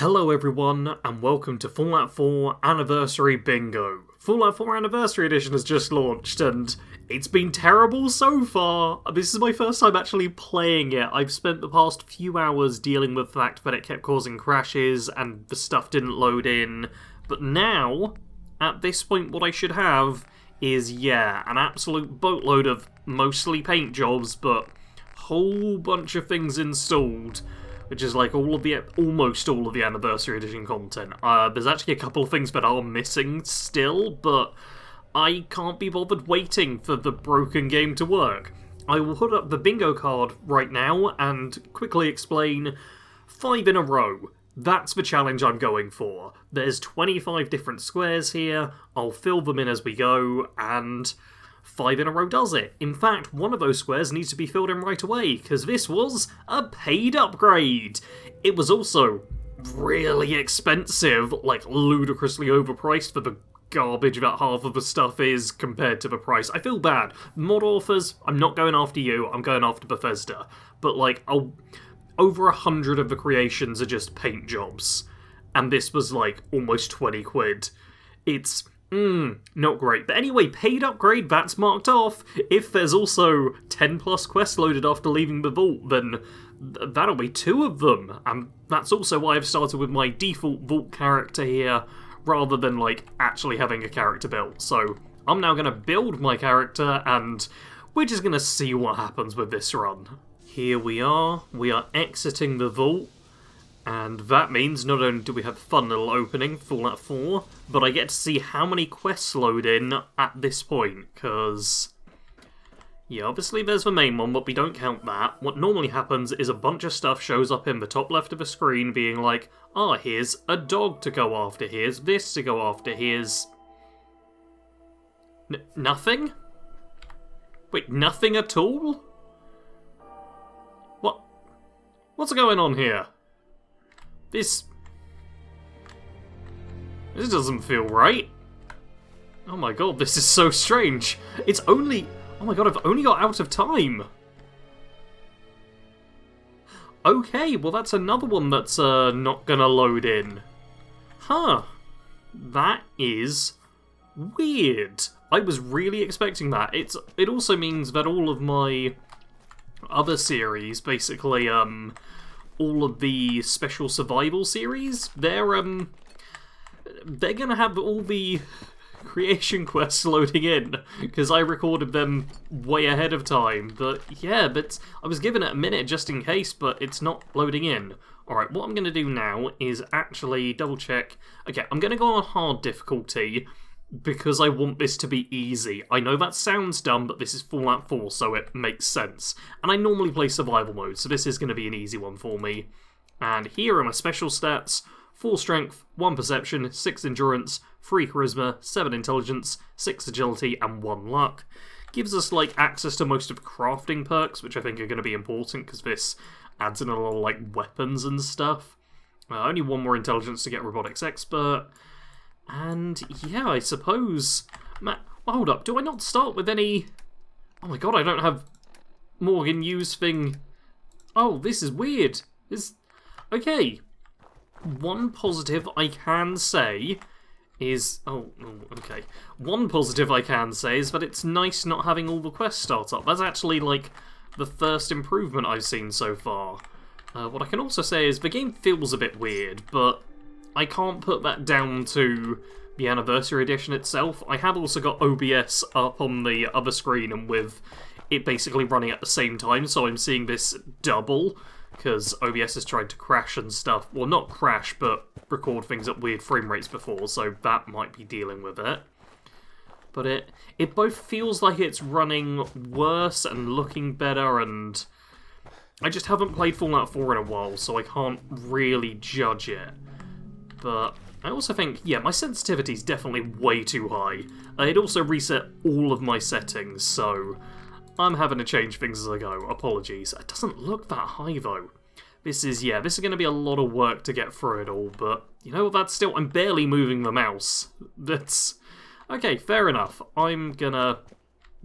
Hello everyone, and welcome to Fallout 4 Anniversary Bingo. Fallout 4 Anniversary Edition has just launched, and it's been terrible so far. This is my first time actually playing it. I've spent the past few hours dealing with the fact that it kept causing crashes, and the stuff didn't load in. But now, at this point, what I should have is, an absolute boatload of mostly paint jobs, but whole bunch of things installed. Which is like almost all of the Anniversary Edition content. There's actually a couple of things that are missing still, but I can't be bothered waiting for the broken game to work. I will put up the bingo card right now and quickly explain 5 in a row. That's the challenge I'm going for. There's 25 different squares here, I'll fill them in as we go, and 5 in a row does it. In fact, one of those squares needs to be filled in right away, because this was a paid upgrade. It was also really expensive, like ludicrously overpriced for the garbage that half of the stuff is compared to the price. I feel bad. Mod authors, I'm not going after you, I'm going after Bethesda. But like, over 100 of the creations are just paint jobs. And this was like almost 20 quid. It's not great. But anyway, paid upgrade, that's marked off. If there's also 10 plus quests loaded after leaving the vault, then that'll be 2 of them. And that's also why I've started with my default vault character here, rather than, like, actually having a character built. So, I'm now going to build my character, and we're just going to see what happens with this run. Here we are exiting the vault. And that means not only do we have a fun little opening, Fallout 4, but I get to see how many quests load in at this point, because obviously there's the main one, but we don't count that. What normally happens is a bunch of stuff shows up in the top left of the screen being like, here's a dog to go after, here's this to go after, here's... nothing? Wait, nothing at all? What's going on here? This doesn't feel right. Oh my god, this is so strange. It's only... oh my god, I've only got out of time. Okay, well that's another one that's not gonna load in. Huh. That is weird. I was really expecting that. It also means that all of my other series, basically, all of the special survival series, they're gonna have all the creation quests loading in, because I recorded them way ahead of time. But but I was given it a minute just in case, but it's not loading in. Alright, what I'm gonna do now is actually double check. Okay, I'm gonna go on hard difficulty, because I want this to be easy. I know that sounds dumb, but this is Fallout 4, so it makes sense. And I normally play survival mode, so this is going to be an easy one for me. And here are my special stats: 4 strength, 1 perception, 6 endurance, 3 charisma, 7 intelligence, 6 agility, and 1 luck. Gives us like access to most of the crafting perks, which I think are going to be important, because this adds in a lot of like weapons and stuff. Only 1 more intelligence to get robotics expert. And I suppose... hold up, do I not start with any... oh my god, I don't have Morgan use thing... oh, this is weird. Okay. One positive I can say is... okay. One positive I can say is that it's nice not having all the quests start up. That's actually, like, the first improvement I've seen so far. What I can also say is the game feels a bit weird, but I can't put that down to the Anniversary Edition itself. I have also got OBS up on the other screen and with it basically running at the same time, so I'm seeing this double, because OBS has tried to crash and stuff. Well, not crash, but record things at weird frame rates before, so that might be dealing with it. But it both feels like it's running worse and looking better, and I just haven't played Fallout 4 in a while, so I can't really judge it. But I also think, my sensitivity's definitely way too high. It also reset all of my settings, so I'm having to change things as I go. Apologies. It doesn't look that high, though. This is going to be a lot of work to get through it all, but you know what, I'm barely moving the mouse. That's... okay, fair enough. I'm gonna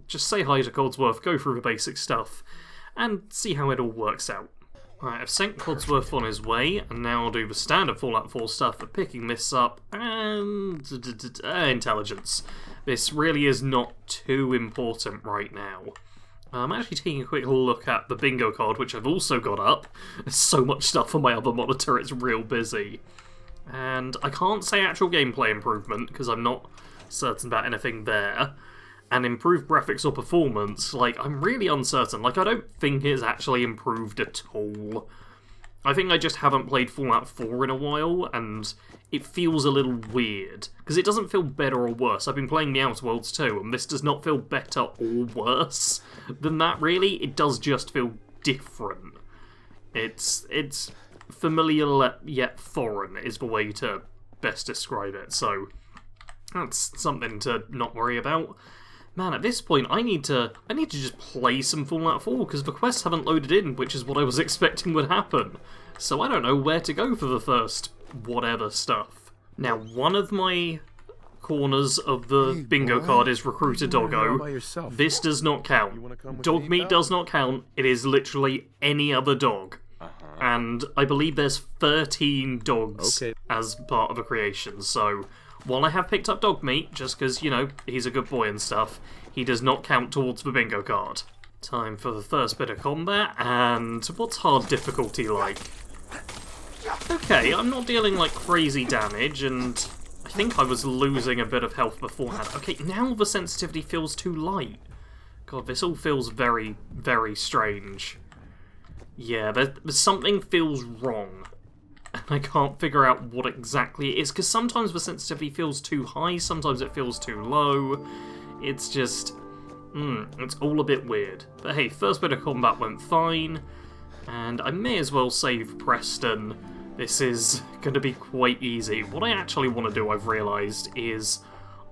just say hi to Codsworth, go through the basic stuff, and see how it all works out. Right, I've sent Codsworth on his way, and now I'll do the standard Fallout 4 stuff for picking this up, and intelligence. This really is not too important right now. I'm actually taking a quick look at the bingo card, which I've also got up. There's so much stuff on my other monitor, it's real busy. And I can't say actual gameplay improvement, because I'm not certain about anything there. And improved graphics or performance, like, I'm really uncertain. Like, I don't think it's actually improved at all. I think I just haven't played Fallout 4 in a while, and it feels a little weird. Because it doesn't feel better or worse. I've been playing the Outer Worlds too, and this does not feel better or worse than that, really. It does just feel different. It's familiar yet foreign is the way to best describe it, so that's something to not worry about. Man, at this point, I need to just play some Fallout 4, because the quests haven't loaded in, which is what I was expecting would happen. So I don't know where to go for the first whatever stuff. Now, one of my corners of the bingo card is Recruit a Doggo. This does not count. Dog meat does not count. It is literally any other dog. And I believe there's 13 dogs as part of a creation, so while I have picked up dog meat, just because, you know, he's a good boy and stuff, he does not count towards the bingo card. Time for the first bit of combat, and what's hard difficulty like? Okay, I'm not dealing like crazy damage, and I think I was losing a bit of health beforehand. Okay, now the sensitivity feels too light. God, this all feels very, very strange. Yeah, there's something feels wrong. And I can't figure out what exactly it is, because sometimes the sensitivity feels too high, sometimes it feels too low. It's just, it's all a bit weird. But hey, first bit of combat went fine, and I may as well save Preston. This is going to be quite easy. What I actually want to do, I've realised, is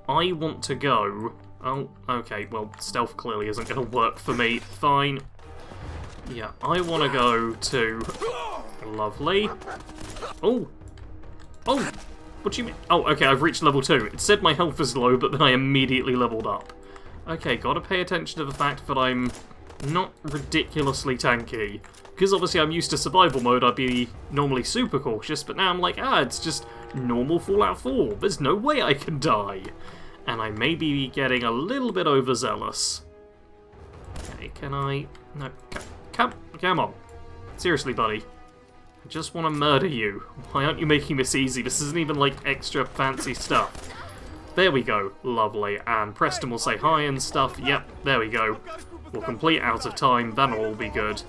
I want to go... Oh, okay, well, stealth clearly isn't going to work for me. Fine. Yeah, I want to go to... Lovely. Oh! Oh! What do you mean? Oh, okay, I've reached level 2. It said my health is low, but then I immediately leveled up. Okay, gotta pay attention to the fact that I'm not ridiculously tanky. Because obviously I'm used to survival mode, I'd be normally super cautious, but now I'm like, it's just normal Fallout 4. There's no way I can die. And I may be getting a little bit overzealous. Okay, can I... No, come on. Seriously, buddy. I just want to murder you. Why aren't you making this easy? This isn't even, like, extra fancy stuff. There we go. Lovely. And Preston will say hi and stuff. Yep, there we go. We'll complete out of time. That'll all be good.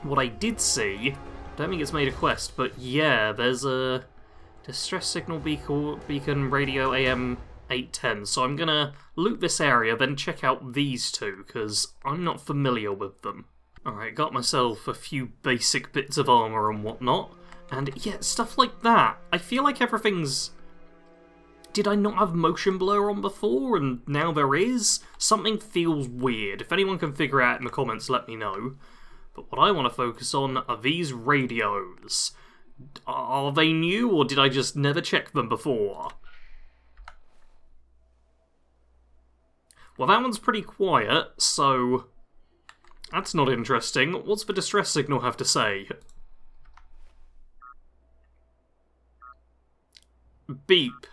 What I did see... don't think it's made a quest, but yeah, there's a... distress signal beacon radio AM 810. So I'm gonna loot this area, then check out these two, because I'm not familiar with them. Alright, got myself a few basic bits of armour and whatnot, and yeah, stuff like that. I feel like everything's... Did I not have motion blur on before, and now there is? Something feels weird. If anyone can figure it out in the comments, let me know. But what I want to focus on are these radios. Are they new, or did I just never check them before? Well, that one's pretty quiet, so... that's not interesting. What's the distress signal have to say? Beep.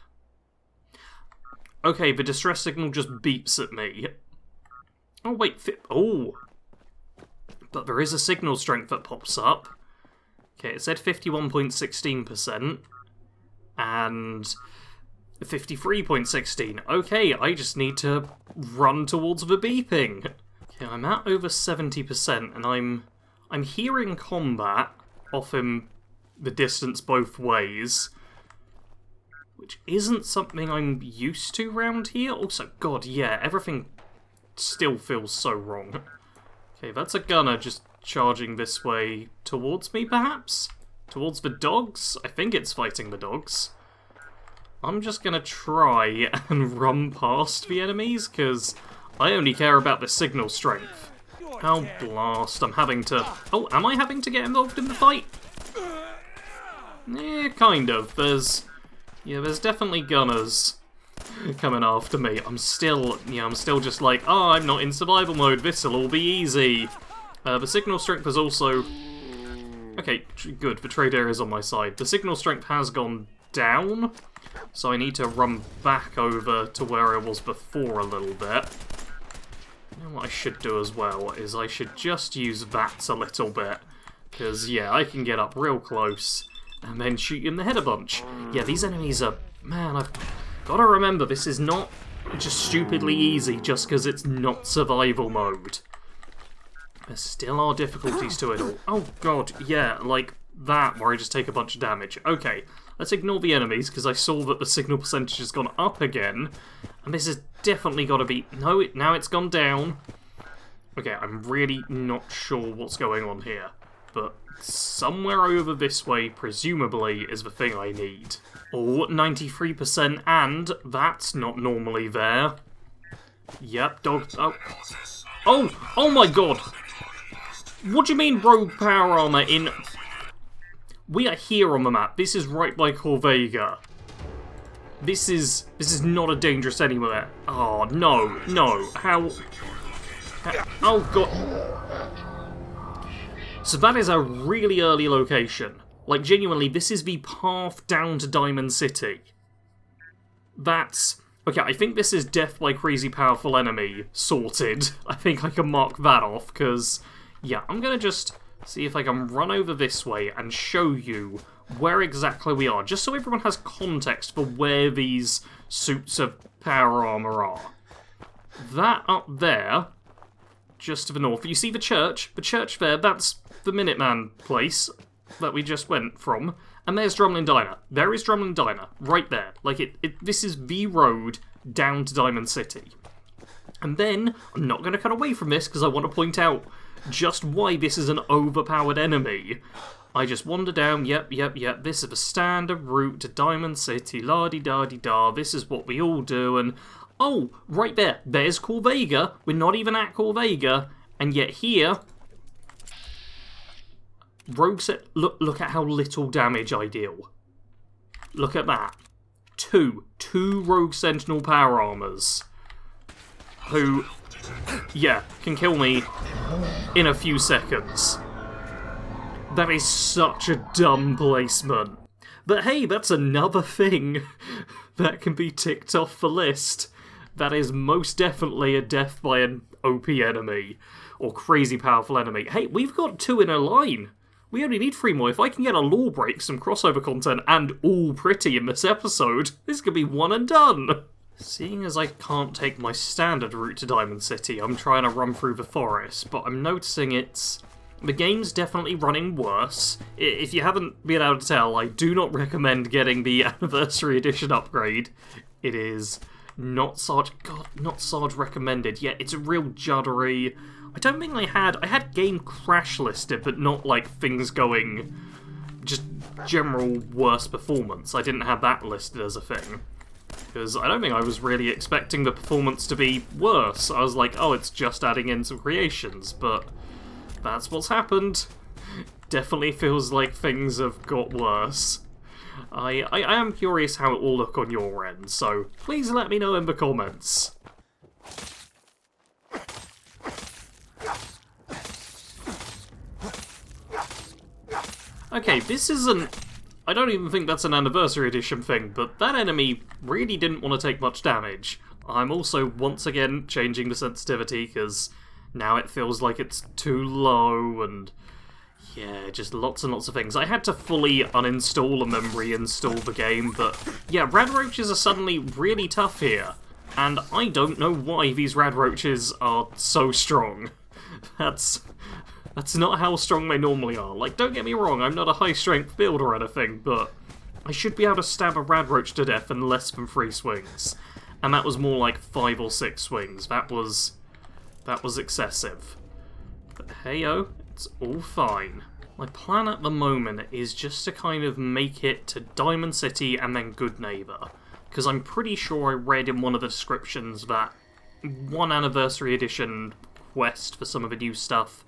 Okay, the distress signal just beeps at me. Oh, wait. Oh. But there is a signal strength that pops up. Okay, it said 51.16%. And 53.16. Okay, I just need to run towards the beeping. Okay, I'm at over 70%, and I'm hearing combat off in the distance both ways, which isn't something I'm used to round here. Also, God, yeah, everything still feels so wrong. Okay, that's a gunner just charging this way towards me, perhaps? Towards the dogs? I think it's fighting the dogs. I'm just gonna try and run past the enemies, because I only care about the signal strength. Oh, blast, I'm having to... Oh, am I having to get involved in the fight? Eh, kind of. There's definitely gunners coming after me. I'm still just like, oh, I'm not in survival mode, this'll all be easy. The signal strength is also Okay, good. The trade area is on my side. The signal strength has gone down, so I need to run back over to where I was before a little bit. And what I should do as well is I should just use VATS a little bit, because, yeah, I can get up real close and then shoot in the head a bunch. Yeah, these enemies are... Man, I've got to remember, this is not just stupidly easy just because it's not survival mode. There still are difficulties to it all. Oh god, yeah, like that, where I just take a bunch of damage. Okay, let's ignore the enemies, because I saw that the signal percentage has gone up again. And this has definitely got to be... No, now it's gone down. Okay, I'm really not sure what's going on here. But somewhere over this way, presumably, is the thing I need. Oh, 93%, and that's not normally there. Yep, dog... Oh, oh my god! What do you mean rogue power armor in... We are here on the map. This is right by Corvega. This is not a dangerous anywhere. Oh, no, no. How... Oh, god. So that is a really early location. Like, genuinely, this is the path down to Diamond City. That's... Okay, I think this is Death by Crazy Powerful Enemy sorted. I think I can mark that off, because... Yeah, I'm gonna just see if I can run over this way and show you where exactly we are, just so everyone has context for where these suits of power armor are. That up there, just to the north, you see the church there, that's the Minuteman place that we just went from, and there's Drumlin Diner. There is Drumlin Diner, right there. Like, this is the road down to Diamond City. And then, I'm not going to cut away from this, because I want to point out just why this is an overpowered enemy. I just wander down, yep, this is the standard route to Diamond City, la-di-da-di-da, this is what we all do, and... Oh, right there, there's Corvega, we're not even at Corvega, and yet here... Rogue set... Look at how little damage I deal. Look at that. Two Rogue Sentinel power armors. Who... Yeah, can kill me in a few seconds. That is such a dumb placement. But hey, that's another thing that can be ticked off the list. That is most definitely a death by an OP enemy, or crazy powerful enemy. Hey, we've got 2 in a line. We only need 3 more. If I can get a law break, some crossover content, and all pretty in this episode, this could be one and done. Seeing as I can't take my standard route to Diamond City, I'm trying to run through the forest, but I'm noticing the game's definitely running worse. If you haven't been able to tell, I do not recommend getting the Anniversary Edition upgrade. It is not Sarge recommended, yet it's a real juddery. I don't think I had game crash listed, but not like things going, just general worse performance. I didn't have that listed as a thing. Because I don't think I was really expecting the performance to be worse. I was like, oh, it's just adding in some creations, but that's what's happened. Definitely feels like things have got worse. I am curious how it will look on your end, so please let me know in the comments. Okay, this isn't... I don't even think that's an Anniversary Edition thing, but that enemy really didn't want to take much damage. I'm also, once again, changing the sensitivity, because now it feels like it's too low, and yeah, just lots and lots of things. I had to fully uninstall and then reinstall the game, but yeah, rad roaches are suddenly really tough here, and I don't know why these rad roaches are so strong. That's not how strong they normally are. Like, don't get me wrong, I'm not a high-strength build or anything, but I should be able to stab a radroach to death in less than 3 swings. And that was more like 5 or 6 swings. That was excessive. But hey-oh, it's all fine. My plan at the moment is just to kind of make it to Diamond City and then Good Neighbor. Because I'm pretty sure I read in one of the descriptions that one Anniversary Edition quest for some of the new stuff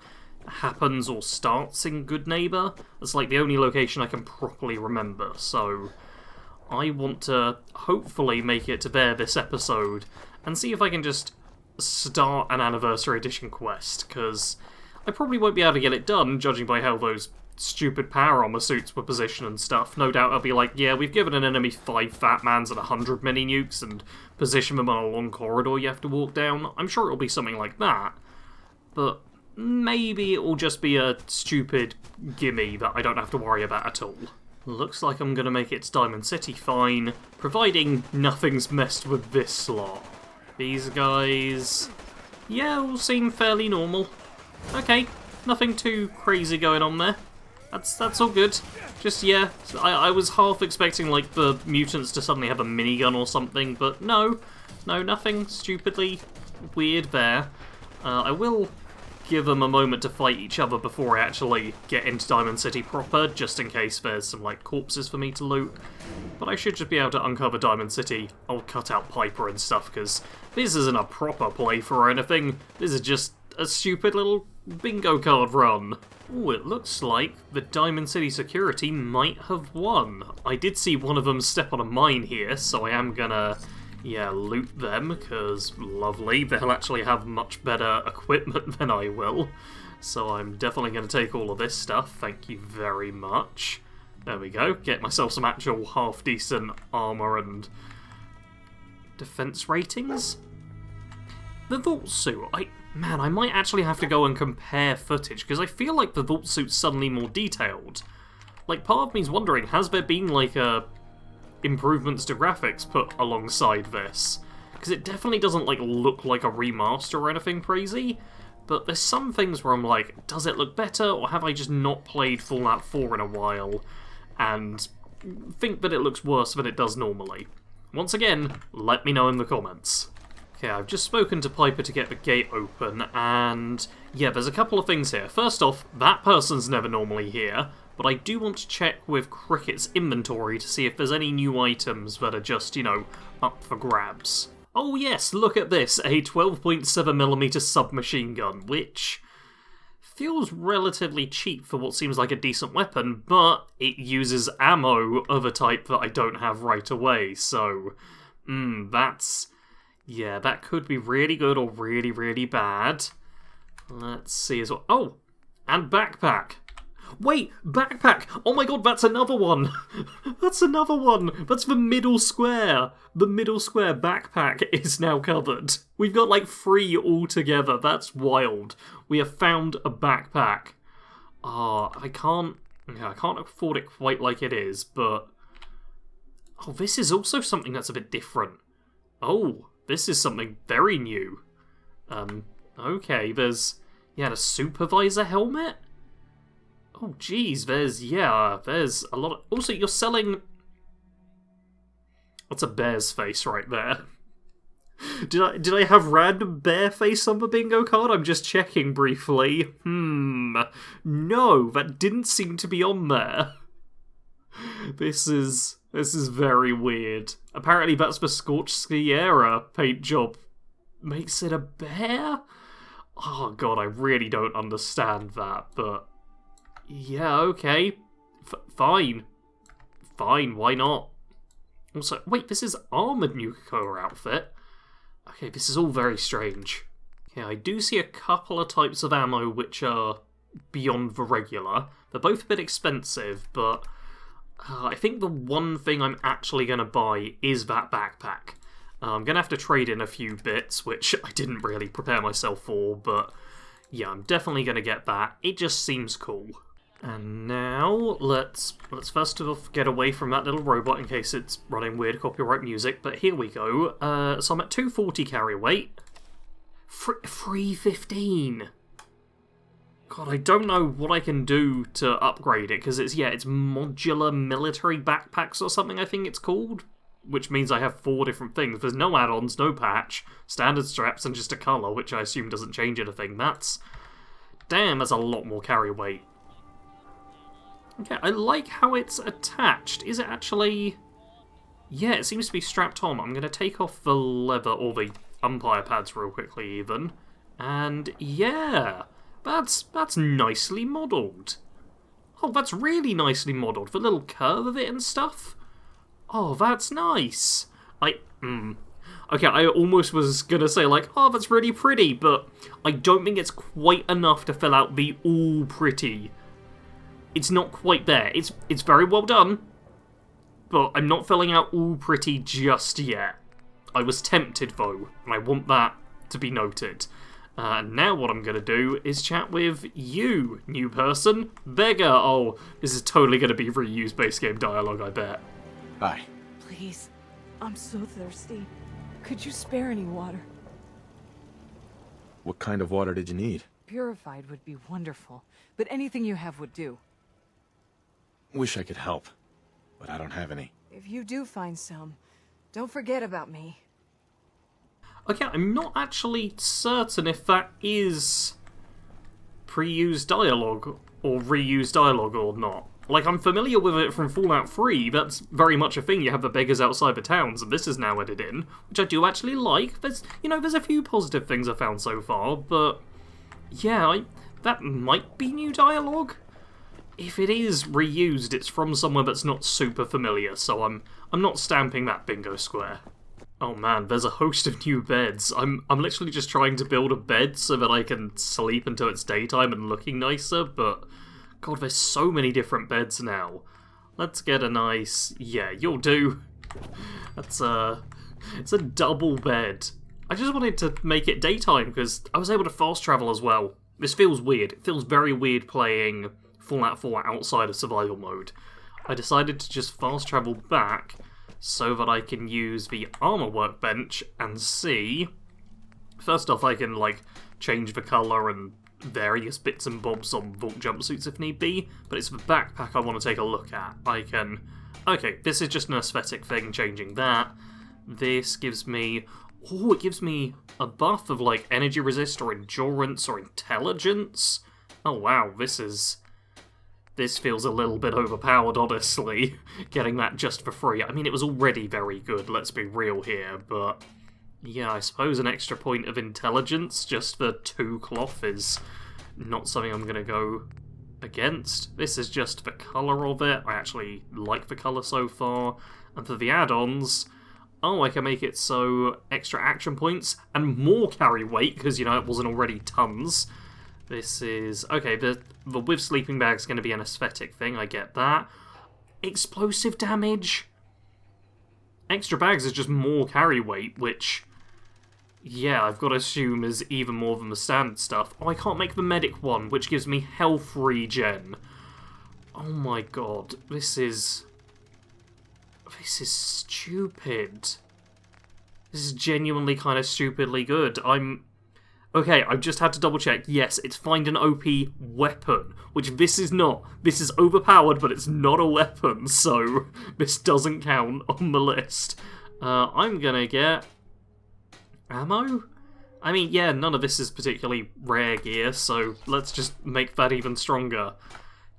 happens or starts in Good Neighbor. It's like the only location I can properly remember, so I want to hopefully make it to there this episode and see if I can just start an Anniversary Edition quest, because I probably won't be able to get it done, judging by how those stupid power armor suits were positioned and stuff, no doubt I'll be like, yeah, we've given an enemy 5 Fat Mans and 100 mini nukes and position them on a long corridor you have to walk down. I'm sure it'll be something like that. But maybe it will just be a stupid gimme that I don't have to worry about at all. Looks like I'm gonna make it to Diamond City fine, providing nothing's messed with this slot. These guys... yeah, all seem fairly normal. Okay, nothing too crazy going on there. That's all good. Just, yeah, I was half expecting, like, the mutants to suddenly have a minigun or something, but no, nothing stupidly weird there. I will give them a moment to fight each other before I actually get into Diamond City proper, just in case there's some, like, corpses for me to loot. But I should just be able to uncover Diamond City. I'll cut out Piper and stuff, because this isn't a proper playthrough or anything. This is just a stupid little bingo card run. Ooh, it looks like the Diamond City security might have won. I did see one of them step on a mine here, so I am gonna... yeah, loot them, because lovely, they'll actually have much better equipment than I will. So I'm definitely going to take all of this stuff, thank you very much. There we go, get myself some actual half-decent armour and defense ratings. The Vault Suit, man, I might actually have to go and compare footage, because I feel like the Vault Suit's suddenly more detailed. Like, part of me's wondering, has there been, like, improvements to graphics put alongside this? Because it definitely doesn't, like, look like a remaster or anything crazy, but there's some things where I'm like, does it look better, or have I just not played Fallout 4 in a while, and think that it looks worse than it does normally? Once again, let me know in the comments. Okay, I've just spoken to Piper to get the gate open, and yeah, there's a couple of things here. First off, that person's never normally here, but I do want to check with Cricket's inventory to see if there's any new items that are just, you know, up for grabs. Oh yes, look at this, a 12.7mm submachine gun, which feels relatively cheap for what seems like a decent weapon, but it uses ammo of a type that I don't have right away, so, that's... yeah, that could be really good or really, really bad. Let's see as well. Oh, and backpack. Wait, backpack! Oh my god, that's another one! That's another one! That's the middle square! The middle square backpack is now covered. We've got like 3 altogether, that's wild. We have found a backpack. I can't afford it quite like it is, but... oh, this is also something that's a bit different. Oh, this is something very new. Okay, there's a supervisor helmet? Oh, geez, there's a lot of... also, you're selling... that's a bear's face right there. Did I have random bear face on the bingo card? I'm just checking briefly. No, that didn't seem to be on there. This is very weird. Apparently that's the Scorched Sierra paint job. Makes it a bear? Oh god, I really don't understand that, but... yeah, okay. Fine. Fine, why not? Also, wait, this is Armoured Nuka-Cola outfit? Okay, this is all very strange. Okay, I do see a couple of types of ammo which are beyond the regular. They're both a bit expensive, but I think the one thing I'm actually going to buy is that backpack. I'm going to have to trade in a few bits, which I didn't really prepare myself for, but yeah, I'm definitely going to get that. It just seems cool. And now, let's first of all get away from that little robot in case it's running weird copyright music, but here we go. So I'm at 240 carry weight. 315! God, I don't know what I can do to upgrade it, because it's modular military backpacks or something I think it's called, which means I have 4 different things. There's no add-ons, no patch, standard straps, and just a colour, which I assume doesn't change anything. That's a lot more carry weight. Okay, I like how it's attached. Is it actually... yeah, it seems to be strapped on. I'm going to take off the leather, or the umpire pads real quickly even. And yeah, that's nicely modelled. Oh, that's really nicely modelled. The little curve of it and stuff. Oh, that's nice. Okay, I almost was going to say, like, oh, that's really pretty, but I don't think it's quite enough to fill out the all pretty. it's not quite there. It's very well done, but I'm not filling out all pretty just yet. I was tempted, though, and I want that to be noted. Now what I'm going to do is chat with you, new person. Beggar! Oh, this is totally going to be reused base game dialogue, I bet. Hi. Please, I'm so thirsty. Could you spare any water? What kind of water did you need? Purified would be wonderful, but anything you have would do. Wish I could help, but I don't have any. If you do find some, don't forget about me. Okay, I'm not actually certain if that is pre-used dialogue or reused dialogue or not. Like, I'm familiar with it from Fallout 3, that's very much a thing, you have the beggars outside the towns, and this is now added in, which I do actually like. There's a few positive things I've found so far, but yeah, that might be new dialogue? If it is reused, it's from somewhere that's not super familiar, so I'm not stamping that bingo square. Oh man, there's a host of new beds. I'm literally just trying to build a bed so that I can sleep until it's daytime and looking nicer, but God, there's so many different beds now. Let's get a nice... yeah, you'll do. It's a double bed. I just wanted to make it daytime because I was able to fast travel as well. This feels weird. It feels very weird playing Fallout 4 outside of survival mode. I decided to just fast travel back so that I can use the armor workbench and see... First off, I can, like, change the colour and various bits and bobs on vault jumpsuits if need be, but it's the backpack I want to take a look at. I can... okay, this is just an aesthetic thing, changing that. This gives me... oh, it gives me a buff of, like, energy resist or endurance or intelligence. Oh wow, this feels a little bit overpowered, honestly, getting that just for free. I mean, it was already very good, let's be real here, but... yeah, I suppose an extra point of intelligence just for 2 cloth is not something I'm going to go against. This is just the colour of it. I actually like the colour so far. And for the add-ons, oh, I can make it so extra action points and more carry weight, because, it wasn't already tons. This is... okay, the with sleeping bag's going to be an aesthetic thing, I get that. Explosive damage? Extra bags is just more carry weight, which... yeah, I've got to assume is even more than the standard stuff. Oh, I can't make the medic one, which gives me health regen. Oh my god, this is stupid. This is genuinely kind of stupidly good. okay, I've just had to double check. Yes, it's find an OP weapon, which this is not. This is overpowered, but it's not a weapon, so this doesn't count on the list. I'm gonna get... ammo? I mean, yeah, none of this is particularly rare gear, so let's just make that even stronger.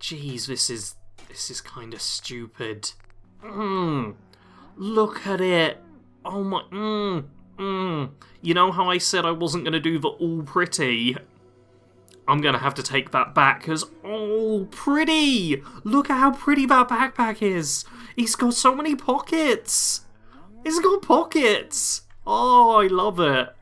Jeez, this is kind of stupid. Look at it. Oh my... You know how I said I wasn't going to do the all pretty? I'm going to have to take that back, because all pretty! Look at how pretty that backpack is! It's got so many pockets! It's got pockets! Oh, I love it.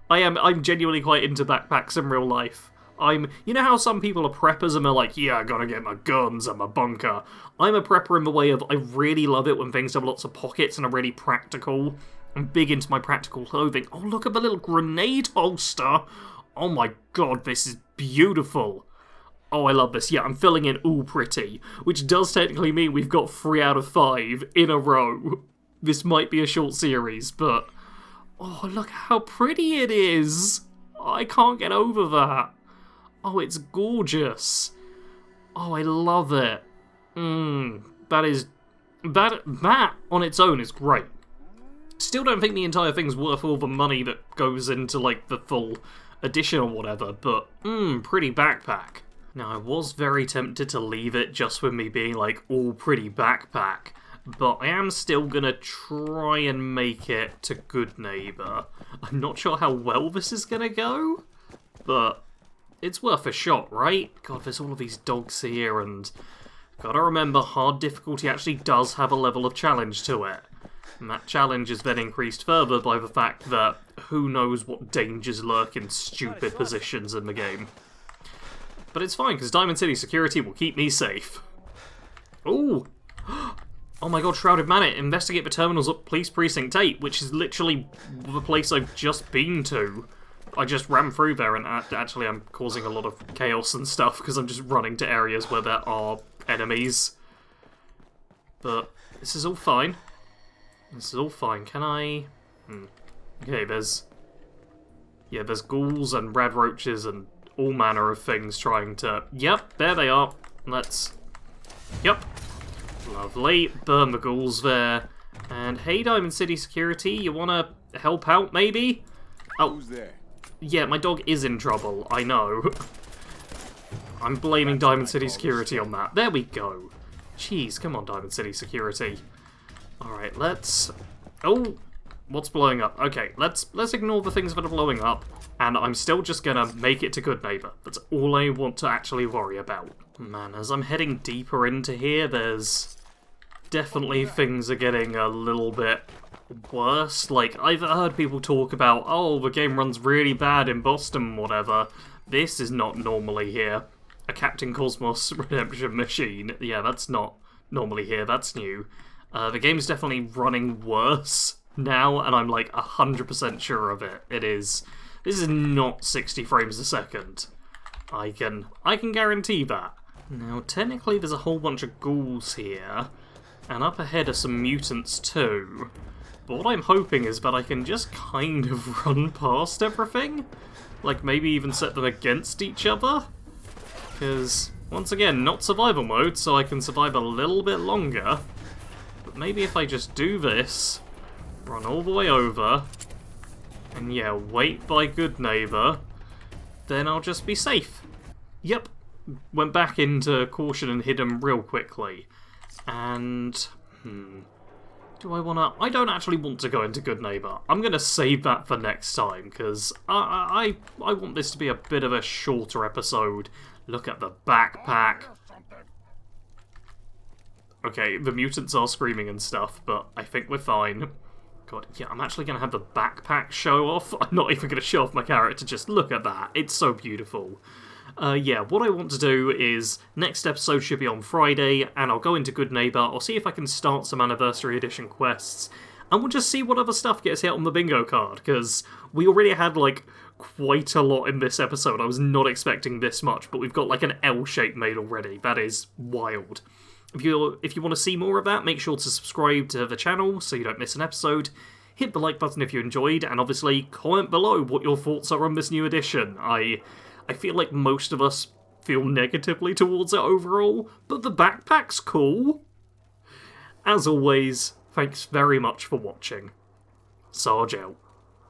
I'm genuinely quite into backpacks in real life. You know how some people are preppers and they're like, yeah, I gotta get my guns and my bunker. I'm a prepper in the way of, I really love it when things have lots of pockets and are really practical. I'm big into my practical clothing. Oh, look at the little grenade holster. Oh my god, this is beautiful. Oh, I love this. Yeah, I'm filling in all pretty, which does technically mean we've got 3 out of 5 in a row. This might be a short series, but... oh, look how pretty it is! I can't get over that. Oh, it's gorgeous. Oh, I love it. That on its own is great. Still don't think the entire thing's worth all the money that goes into, like, the full edition or whatever, but, pretty backpack. Now, I was very tempted to leave it just with me being, like, all pretty backpack, but I am still gonna try and make it to Good Neighbor. I'm not sure how well this is gonna go, but it's worth a shot, right? God, there's all of these dogs here, and gotta remember, hard difficulty actually does have a level of challenge to it. And that challenge is then increased further by the fact that who knows what dangers lurk in stupid positions in the game. But it's fine, because Diamond City security will keep me safe. Ooh! Oh my god, Shrouded Manor, investigate the terminals at Police Precinct 8, which is literally the place I've just been to. I just ran through there, and actually I'm causing a lot of chaos and stuff, because I'm just running to areas where there are enemies. But this is all fine. This is all fine. Can I... Okay, there's ghouls and rad roaches and all manner of things trying to... Yep, there they are. Let's... Yep. Lovely. Burn the ghouls there. And hey, Diamond City Security, you wanna help out, maybe? Oh. Who's there? Yeah, my dog is in trouble, I know. I'm blaming Diamond City Security on that. There we go. Jeez, come on, Diamond City Security. Alright, let's... Oh! What's blowing up? Okay, let's ignore the things that are blowing up, and I'm still just gonna make it to Good Neighbor. That's all I want to actually worry about. Man, as I'm heading deeper into here, there's definitely things are getting a little bit worse. Like, I've heard people talk about, oh, the game runs really bad in Boston, whatever. This is not normally here. A Captain Cosmos redemption machine. Yeah, that's not normally here, that's new. The game's definitely running worse now, and I'm like 100% sure of it. It is. This is not 60 frames a second. I can guarantee that. Now, technically there's a whole bunch of ghouls here, and up ahead are some mutants too. But what I'm hoping is that I can just kind of run past everything. Like, maybe even set them against each other. Because, once again, not survival mode, so I can survive a little bit longer. But maybe if I just do this, run all the way over, and yeah, wait by Good Neighbor, then I'll just be safe. Yep. Went back into Caution and hid him real quickly. And, do I wanna... I don't actually want to go into Good Neighbor. I'm gonna save that for next time, because I want this to be a bit of a shorter episode. Look at the backpack. Okay, the mutants are screaming and stuff, but I think we're fine. God, yeah, I'm actually going to have the backpack show off. I'm not even going to show off my character, just look at that. It's so beautiful. Yeah, what I want to do is, next episode should be on Friday, and I'll go into Good Neighbor, I'll see if I can start some Anniversary Edition quests, and we'll just see what other stuff gets hit on the bingo card, because we already had, like, quite a lot in this episode. I was not expecting this much, but we've got, like, an L shape made already. That is wild. If you want to see more of that, make sure to subscribe to the channel so you don't miss an episode. Hit the like button if you enjoyed, and obviously comment below what your thoughts are on this new edition. I feel like most of us feel negatively towards it overall, but the backpack's cool. As always, thanks very much for watching. Sarge out.